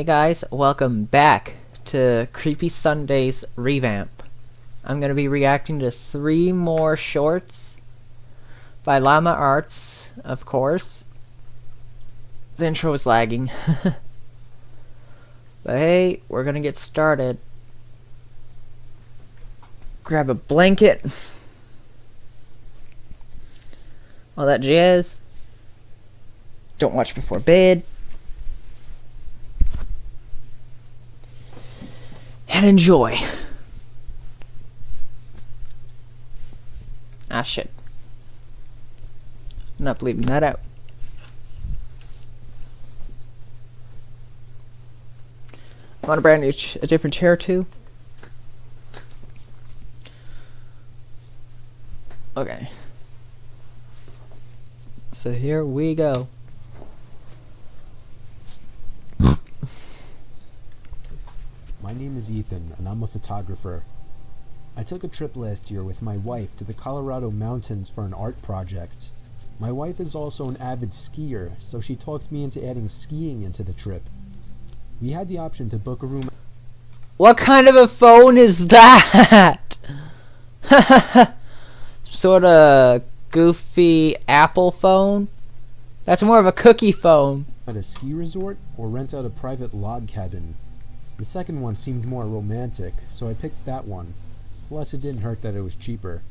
Hey guys, welcome back to Creepy Sundays Revamp. I'm going to be reacting to 3 more shorts by Llama Arts, of course. The intro is lagging. But hey, we're going to get started. Grab a blanket. All that jazz. Don't watch before bed. And enjoy. Ah, shit. I'm not leaving that out. I want a brand new, a different chair too. Okay. So here we go. My name is Ethan, and I'm a photographer. I took a trip last year with my wife to the Colorado mountains for an art project. My wife is also an avid skier, so she talked me into adding skiing into the trip. We had the option to book a room. What kind of a phone is that? Sort of goofy Apple phone? That's more of a cookie phone. At a ski resort or rent out a private log cabin. The second one seemed more romantic, so I picked that one. Plus, it didn't hurt that it was cheaper.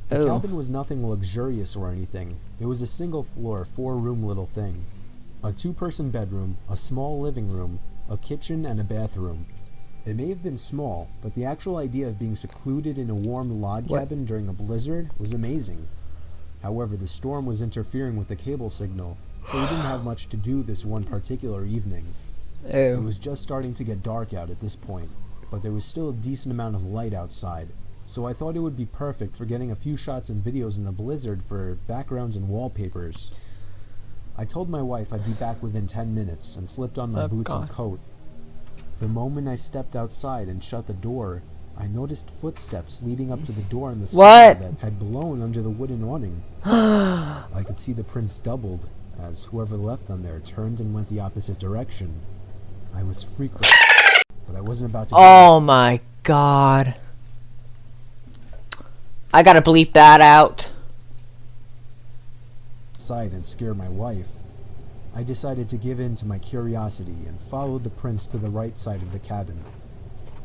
The cabin was nothing luxurious or anything. It was a single floor, 4-room little thing. A 2-person bedroom, a small living room, a kitchen, and a bathroom. It may have been small, but the actual idea of being secluded in a warm log cabin during a blizzard was amazing. However, the storm was interfering with the cable signal, so we didn't have much to do this one particular evening. It was just starting to get dark out at this point, but there was still a decent amount of light outside, so I thought it would be perfect for getting a few shots and videos in the blizzard for backgrounds and wallpapers. I told my wife I'd be back within 10 minutes and slipped on my boots and coat. The moment I stepped outside and shut the door, I noticed footsteps leading up to the door in the sky that had blown under the wooden awning. I could see the prints doubled, as whoever left them there turned and went the opposite direction. I was freaked out, but I wasn't about to. Oh my god. I gotta bleep that out. Outside and scare my wife. I decided to give in to my curiosity and followed the prints to the right side of the cabin.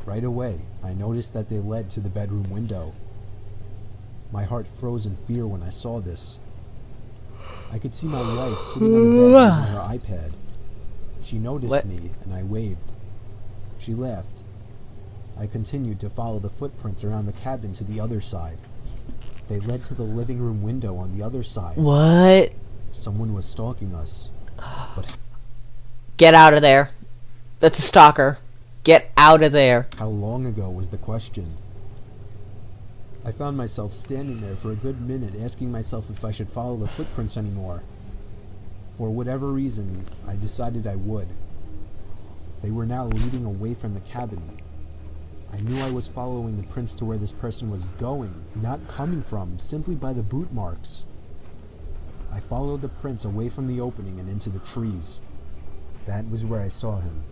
Right away, I noticed that they led to the bedroom window. My heart froze in fear when I saw this. I could see my wife sitting on the bed using her iPad. She noticed me, and I waved. She left. I continued to follow the footprints around the cabin to the other side. They led to the living room window on the other side. What? Someone was stalking us. But get out of there. That's a stalker. Get out of there. How long ago was the question? I found myself standing there for a good minute asking myself if I should follow the footprints anymore. For whatever reason, I decided I would. They were now leading away from the cabin. I knew I was following the prints to where this person was going, not coming from, simply by the boot marks. I followed the prints away from the opening and into the trees. That was where I saw him.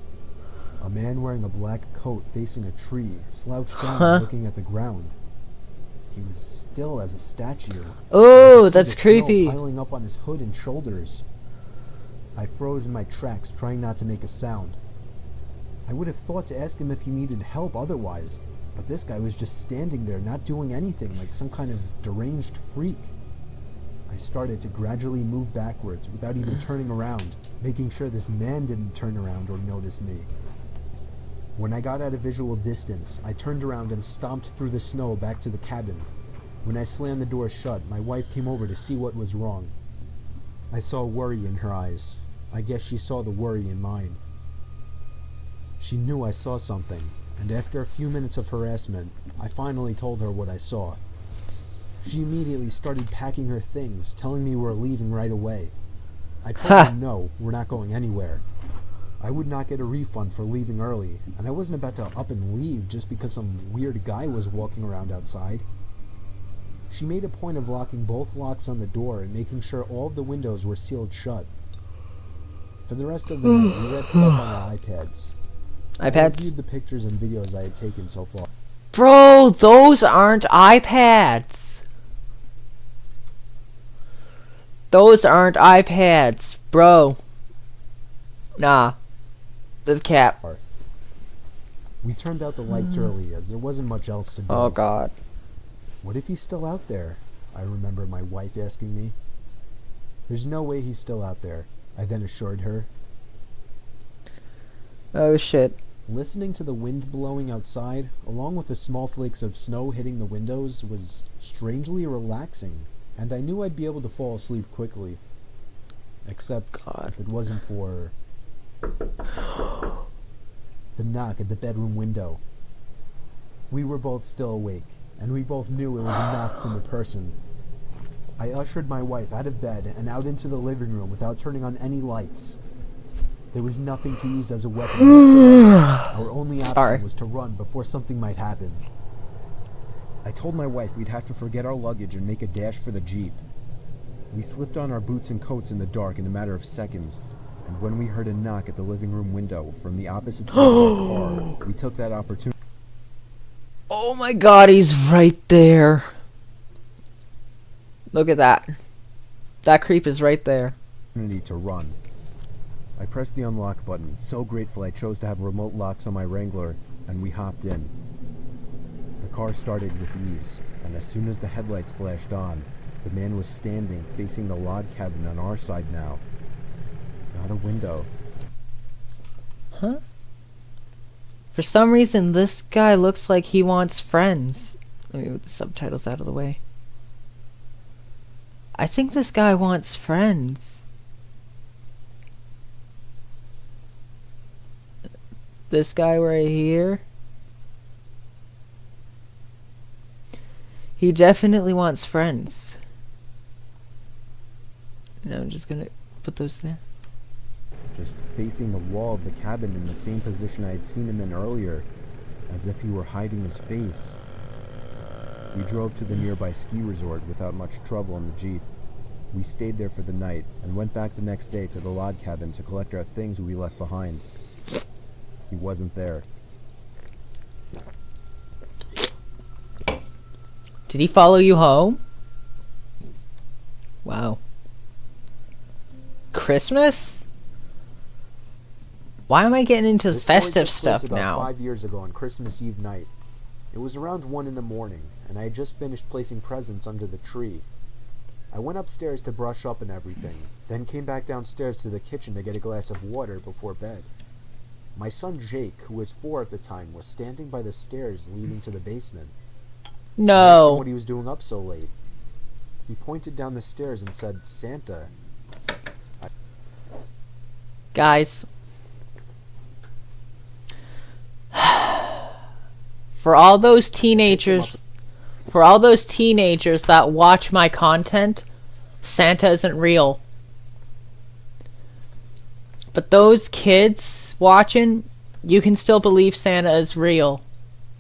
A man wearing a black coat facing a tree, slouched down looking at the ground. He was still as a statue. Oh, that's creepy. Piling up on his hood and shoulders. I froze in my tracks, trying not to make a sound. I would have thought to ask him if he needed help otherwise, but this guy was just standing there, not doing anything, like some kind of deranged freak. I started to gradually move backwards without even turning around, making sure this man didn't turn around or notice me. When I got at a visual distance, I turned around and stomped through the snow back to the cabin. When I slammed the door shut, my wife came over to see what was wrong. I saw worry in her eyes. I guess she saw the worry in mine. She knew I saw something, and after a few minutes of harassment, I finally told her what I saw. She immediately started packing her things, telling me we're leaving right away. I told her no, we're not going anywhere. I would not get a refund for leaving early, and I wasn't about to up and leave just because some weird guy was walking around outside. She made a point of locking both locks on the door and making sure all of the windows were sealed shut. For the rest of the night, we read stuff on our iPads. I iPads? reviewed the pictures and videos I had taken so far. Bro, those aren't iPads. Those aren't iPads, bro. Nah. This cap. We turned out the lights early, as there wasn't much else to do. Oh, God. What if he's still out there? I remember my wife asking me. There's no way he's still out there, I then assured her. Oh, shit. Listening to the wind blowing outside, along with the small flakes of snow hitting the windows, was strangely relaxing, and I knew I'd be able to fall asleep quickly. Except if it wasn't for the knock at the bedroom window. We were both still awake, and we both knew it was a knock from a person. I ushered my wife out of bed and out into the living room without turning on any lights. There was nothing to use as a weapon. Our only option was to run before something might happen. I told my wife we'd have to forget our luggage and make a dash for the Jeep. We slipped on our boots and coats in the dark in a matter of seconds, and when we heard a knock at the living room window from the opposite side of our car, we took that opportunity. Oh my God, he's right there. Look at that. That creep is right there. To run. I pressed the unlock button, so grateful I chose to have remote locks on my Wrangler, and we hopped in. The car started with ease, and as soon as the headlights flashed on, the man was standing facing the log cabin on our side now. Not a window. Huh? For some reason, this guy looks like he wants friends. Let me move the subtitles out of the way. I think this guy wants friends. This guy right here. He definitely wants friends. And I'm just gonna put those there. Just facing the wall of the cabin in the same position I had seen him in earlier, as if he were hiding his face. We drove to the nearby ski resort without much trouble in the Jeep. We stayed there for the night and went back the next day to the log cabin to collect our things we left behind. He wasn't there. Did he follow you home? Wow. Christmas? Why am I getting into the festive stuff now? 5 years ago on Christmas Eve night. It was around 1 in the morning, and I had just finished placing presents under the tree. I went upstairs to brush up and everything, then came back downstairs to the kitchen to get a glass of water before bed. My son Jake, who was 4 at the time, was standing by the stairs leading to the basement. No. I asked him what he was doing up so late. He pointed down the stairs and said, "Santa." Guys. For all those teenagers that watch my content, Santa isn't real. But those kids watching, you can still believe Santa is real.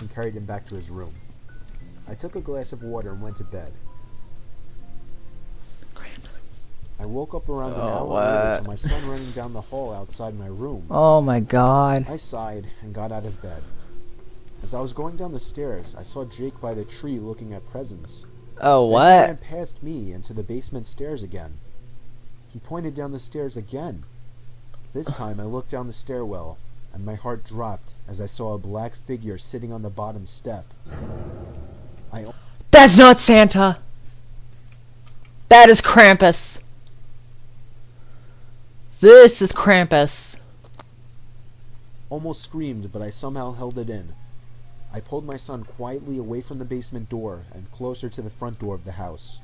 And carried him back to his room. I took a glass of water and went to bed. I woke up around an hour later to my son running down the hall outside my room. Oh my God. I sighed and got out of bed. As I was going down the stairs, I saw Jake by the tree looking at presents. Oh, Then what? he ran past me into the basement stairs again. He pointed down the stairs again. This time I looked down the stairwell, and my heart dropped as I saw a black figure sitting on the bottom step. That's not Santa! That is Krampus! This is Krampus! Almost screamed, but I somehow held it in. I pulled my son quietly away from the basement door and closer to the front door of the house.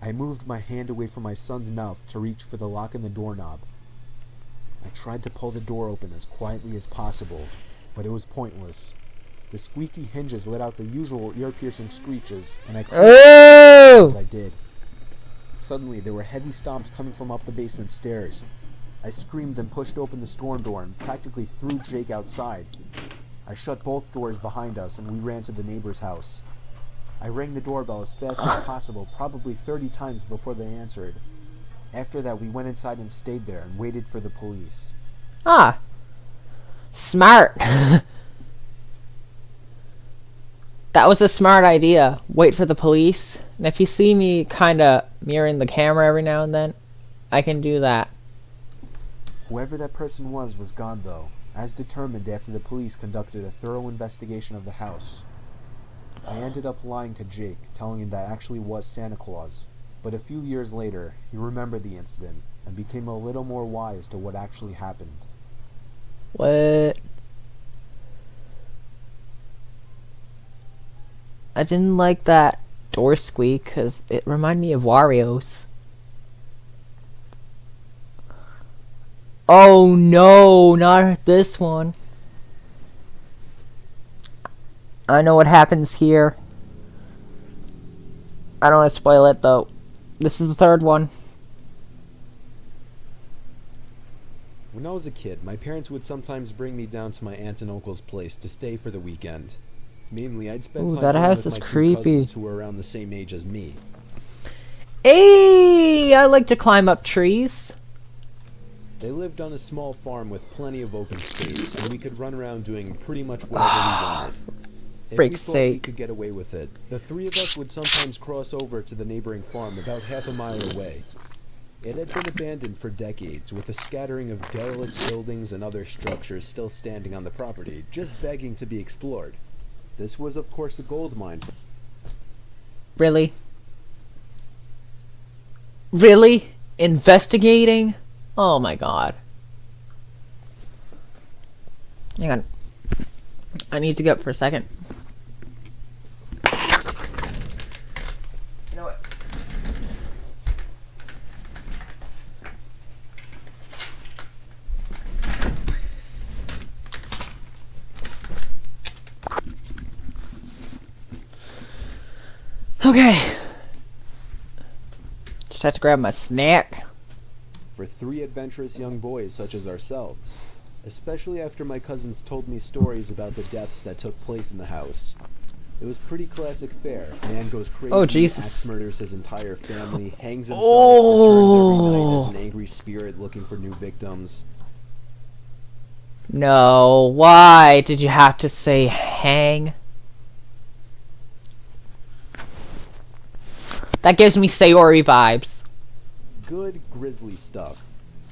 I moved my hand away from my son's mouth to reach for the lock in the doorknob. I tried to pull the door open as quietly as possible, but it was pointless. The squeaky hinges let out the usual ear-piercing screeches, and I cried as I did. Suddenly, there were heavy stomps coming from up the basement stairs. I screamed and pushed open the storm door and practically threw Jake outside. I shut both doors behind us and we ran to the neighbor's house. I rang the doorbell as fast as possible, probably 30 times before they answered. After that, we went inside and stayed there and waited for the police. Ah, smart. That was a smart idea. Wait for the police. And if you see me kind of mirroring the camera every now and then, I can do that. Whoever that person was gone, though, as determined after the police conducted a thorough investigation of the house. I ended up lying to Jake, telling him that actually was Santa Claus. But a few years later, he remembered the incident and became a little more wise to what actually happened. What? I didn't like that door squeak because it reminded me of Wario's. Oh no, not this one. I know what happens here. I don't want to spoil it though. This is the third one. When I was a kid, my parents would sometimes bring me down to my aunt and uncle's place to stay for the weekend. Mainly, I'd spend time that playing house with is my two creepy. cousins who were around the same age as me. Hey, I like to climb up trees. They lived on a small farm with plenty of open space, and we could run around doing pretty much whatever we wanted. If we Frick's thought we sake. could get away with it, the three of us would sometimes cross over to the neighboring farm about half a mile away. It had been abandoned for decades, with a scattering of derelict buildings and other structures still standing on the property, just begging to be explored. This was, of course, a gold mine. Really? Really? Investigating? Oh my god. Hang on. I need to get up for a second. You know what? Okay. Just have to grab my snack. For three adventurous young boys such as ourselves, especially after my cousins told me stories about the deaths that took place in the house. It was pretty classic fare. Man goes crazy, Oh, Jesus. axe murders his entire family, hangs himself, returns every night as an angry spirit looking for new victims. No, why did you have to say hang? That gives me Sayori vibes. Good grisly stuff.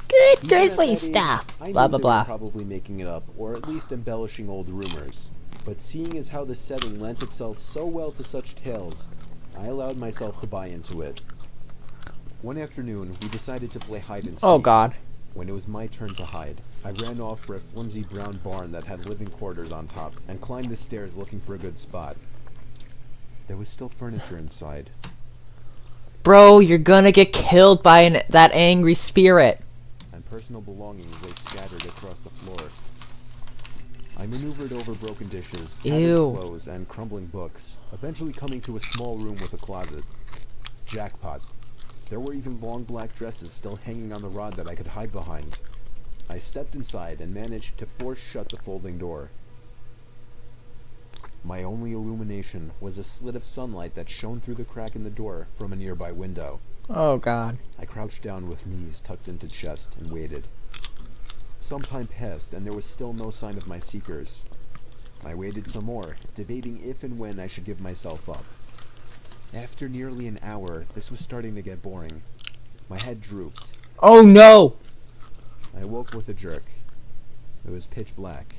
Good Even at grizzly that age, stuff. I knew Blah blah they blah. were probably making it up, or at least embellishing old rumors. But seeing as how the setting lent itself so well to such tales, I allowed myself to buy into it. One afternoon, we decided to play hide and seek. Oh god. When it was my turn to hide, I ran off for a flimsy brown barn that had living quarters on top, and climbed the stairs looking for a good spot. There was still furniture inside. Bro, you're gonna get killed by that angry spirit. And personal belongings lay scattered across the floor. I maneuvered over broken dishes, tattered Ew. clothes, and crumbling books, eventually coming to a small room with a closet. Jackpot. There were even long black dresses still hanging on the rod that I could hide behind. I stepped inside and managed to force shut the folding door. My only illumination was a slit of sunlight that shone through the crack in the door from a nearby window. Oh god. I crouched down with knees tucked into chest and waited. Some time passed, and there was still no sign of my seekers. I waited some more, debating if and when I should give myself up. After nearly an hour, this was starting to get boring. My head drooped. Oh no! I awoke with a jerk. It was pitch black.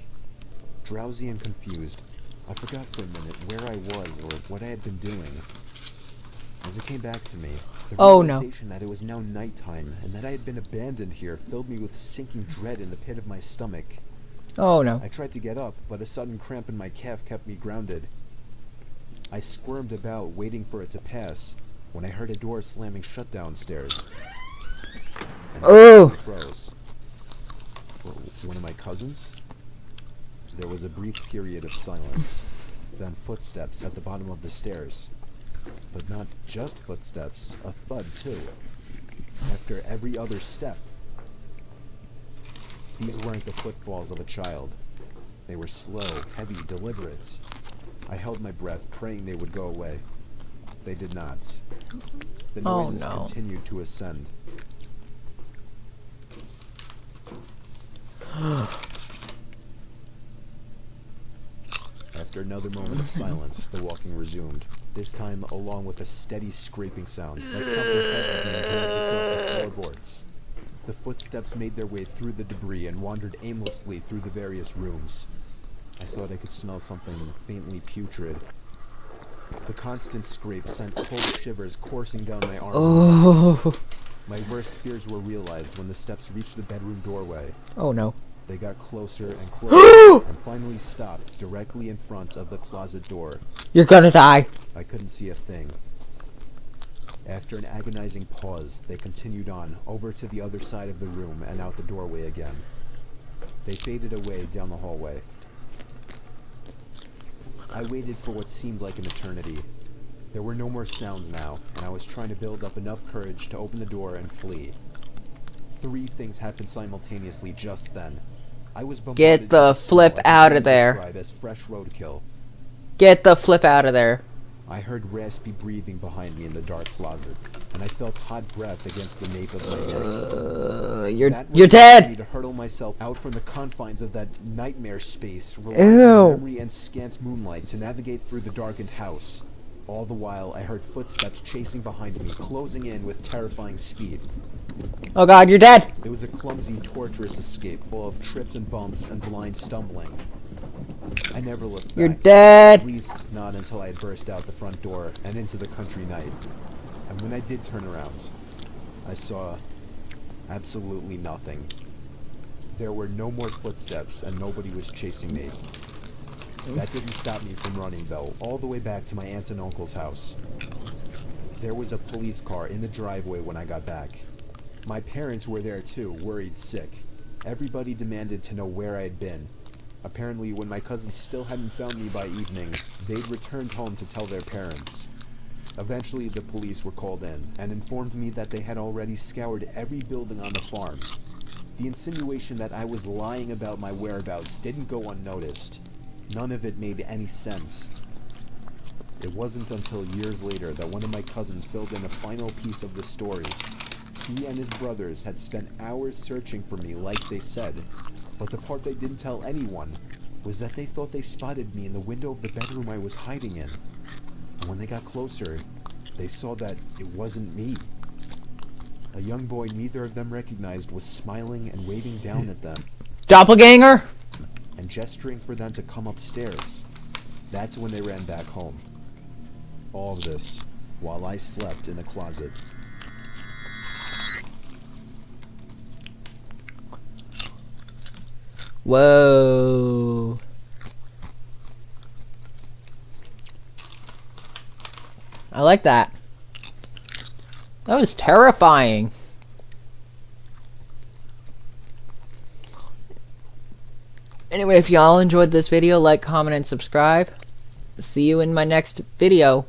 Drowsy and confused, I forgot for a minute where I was or what I had been doing. As it came back to me, the Oh, no. realization that it was now nighttime and that I had been abandoned here filled me with sinking dread in the pit of my stomach. Oh no. I tried to get up, but a sudden cramp in my calf kept me grounded. I squirmed about, waiting for it to pass, when I heard a door slamming shut downstairs. And Oh. I froze. One of my cousins? There was a brief period of silence, then footsteps at the bottom of the stairs. But not just footsteps, a thud too. After every other step. These weren't the footfalls of a child. They were slow, heavy, deliberate. I held my breath, praying they would go away. They did not. The Oh, noises no. continued to ascend. After another moment of silence, the walking resumed, this time along with a steady scraping sound, like something heavy being dragged across the floorboards. The footsteps made their way through the debris and wandered aimlessly through the various rooms. I thought I could smell something faintly putrid. The constant scrape sent cold shivers coursing down my arms. Oh. My worst fears were realized when the steps reached the bedroom doorway. Oh no. They got closer and closer and finally stopped directly in front of the closet door. You're gonna die. I couldn't see a thing. After an agonizing pause, they continued on, over to the other side of the room and out the doorway again. They faded away down the hallway. I waited for what seemed like an eternity. There were no more sounds now, and I was trying to build up enough courage to open the door and flee. 3 things happened simultaneously just then. I was bombarded Get the with flip what I out can of there. describe as fresh roadkill. Get the flip out of there. I heard raspy breathing behind me in the dark closet, and I felt hot breath against the nape of my neck. You're That was enough for dead. me to hurtle myself out from the confines of that nightmare space, Ew. relying on memory and scant moonlight to navigate through the darkened house. All the while, I heard footsteps chasing behind me, closing in with terrifying speed. Oh god, you're dead. It was a clumsy, torturous escape, full of trips and bumps and blind stumbling. I never looked back. You're dead. At least not until I had burst out the front door and into the country night. And when I did turn around, I saw absolutely nothing. There were no more footsteps and nobody was chasing me. That didn't stop me from running, though, all the way back to my aunt and uncle's house. There was a police car in the driveway when I got back. My parents were there too, worried sick. Everybody demanded to know where I had been. Apparently, when my cousins still hadn't found me by evening, they'd returned home to tell their parents. Eventually, the police were called in and informed me that they had already scoured every building on the farm. The insinuation that I was lying about my whereabouts didn't go unnoticed. None of it made any sense. It wasn't until years later that one of my cousins filled in a final piece of the story. He and his brothers had spent hours searching for me like they said, but the part they didn't tell anyone was that they thought they spotted me in the window of the bedroom I was hiding in. And when they got closer, they saw that it wasn't me. A young boy neither of them recognized was smiling and waving down at them Doppelganger? and gesturing for them to come upstairs. That's when they ran back home. All of this while I slept in the closet. Whoa. I like that. That was terrifying. Anyway, if y'all enjoyed this video, like, comment, and subscribe. See you in my next video.